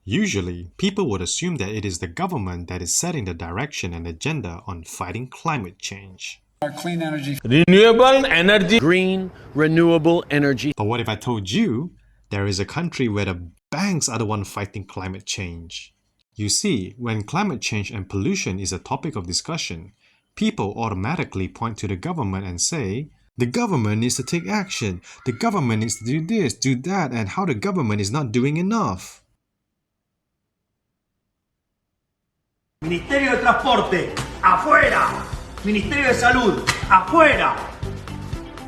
Usually, people would assume that it is the government that is setting the direction and agenda on fighting climate change. Our clean energy. Renewable energy. Green, renewable energy. But what if I told you there is a country where the banks are the one fighting climate change? You see, when climate change and pollution is a topic of discussion, people automatically point to the government and say, the government needs to take action, the government needs to do this, do that, and how the government is not doing enough. Ministerio de Transporte, afuera. Ministerio de Salud, afuera.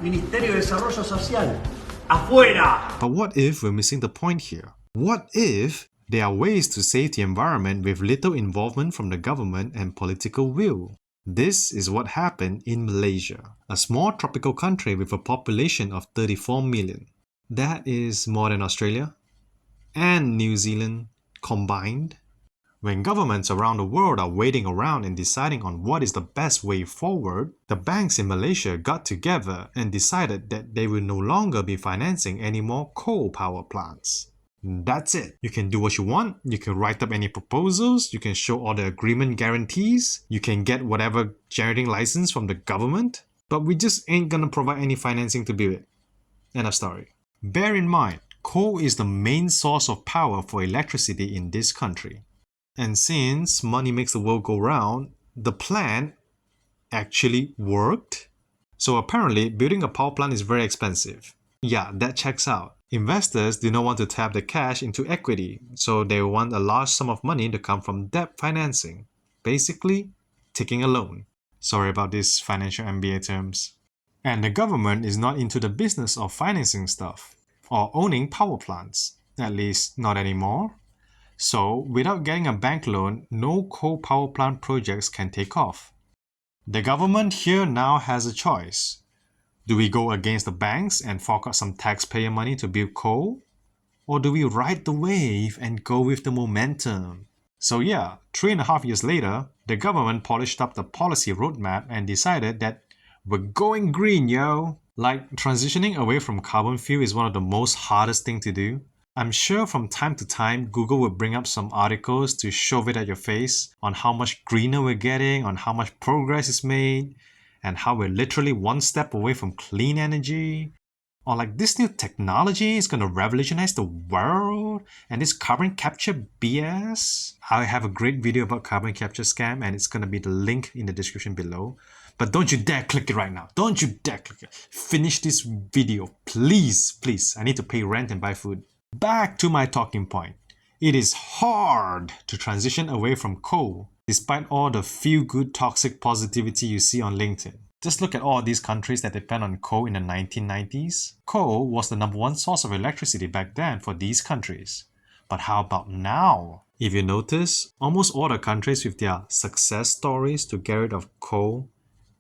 Ministerio de Desarrollo Social, afuera. But what if we're missing the point here? What if there are ways to save the environment with little involvement from the government and political will? This is what happened in Malaysia, a small tropical country with a population of 34 million. That is more than Australia and New Zealand combined. When governments around the world are waiting around and deciding on what is the best way forward, the banks in Malaysia got together and decided that they will no longer be financing any more coal power plants. That's it. You can do what you want, you can write up any proposals, you can show all the agreement guarantees, you can get whatever generating license from the government, but we just ain't gonna provide any financing to build it. End of story. Bear in mind, coal is the main source of power for electricity in this country. And since money makes the world go round, the plan actually worked. So apparently, building a power plant is very expensive. Yeah, that checks out. Investors do not want to tap the cash into equity, so they want a large sum of money to come from debt financing. Basically, taking a loan. Sorry about these financial MBA terms. And the government is not into the business of financing stuff or owning power plants. At least, not anymore. So, without getting a bank loan, no coal power plant projects can take off. The government here now has a choice. Do we go against the banks and fork out some taxpayer money to build coal? Or do we ride the wave and go with the momentum? So yeah, 3.5 years later, the government polished up the policy roadmap and decided that we're going green, yo! Like, transitioning away from carbon fuel is one of the most hardest thing to do. I'm sure from time to time, Google will bring up some articles to shove it at your face on how much greener we're getting, on how much progress is made, and how we're literally one step away from clean energy. Or like this new technology is going to revolutionize the world, and this carbon capture BS. I have a great video about carbon capture scam, and it's going to be the link in the description below. But don't you dare click it right now. Don't you dare click it. Finish this video, please, please. I need to pay rent and buy food. Back to my talking point. It is hard to transition away from coal, despite all the feel-good toxic positivity you see on LinkedIn. Just look at all these countries that depend on coal in the 1990s. Coal was the #1 source of electricity back then for these countries. But how about now? If you notice, almost all the countries with their success stories to get rid of coal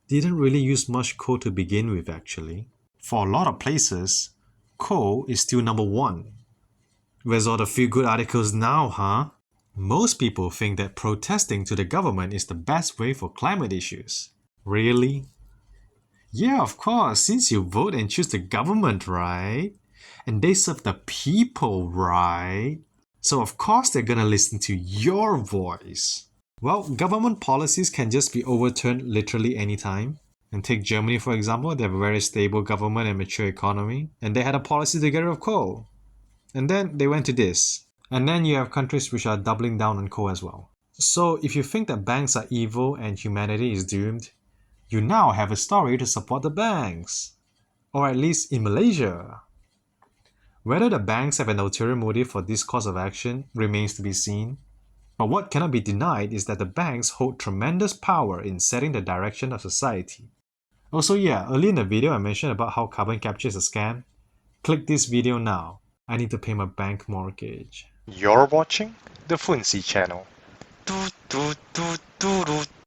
didn't really use much coal to begin with actually. For a lot of places, coal is still #1. Where's all the feel-good articles now, huh? Most people think that protesting to the government is the best way for climate issues. Really? Yeah, of course, since you vote and choose the government, right? And they serve the people, right? So of course they're gonna listen to your voice. Well, government policies can just be overturned literally anytime. And take Germany for example, they have a very stable government and mature economy, and they had a policy to get rid of coal. And then they went to this. And then you have countries which are doubling down on coal as well. So if you think that banks are evil and humanity is doomed, you now have a story to support the banks. Or at least in Malaysia. Whether the banks have an ulterior motive for this course of action remains to be seen. But what cannot be denied is that the banks hold tremendous power in setting the direction of society. Also yeah, earlier in the video I mentioned about how carbon capture is a scam. Click this video now. I need to pay my bank mortgage. You're watching the Funsi channel.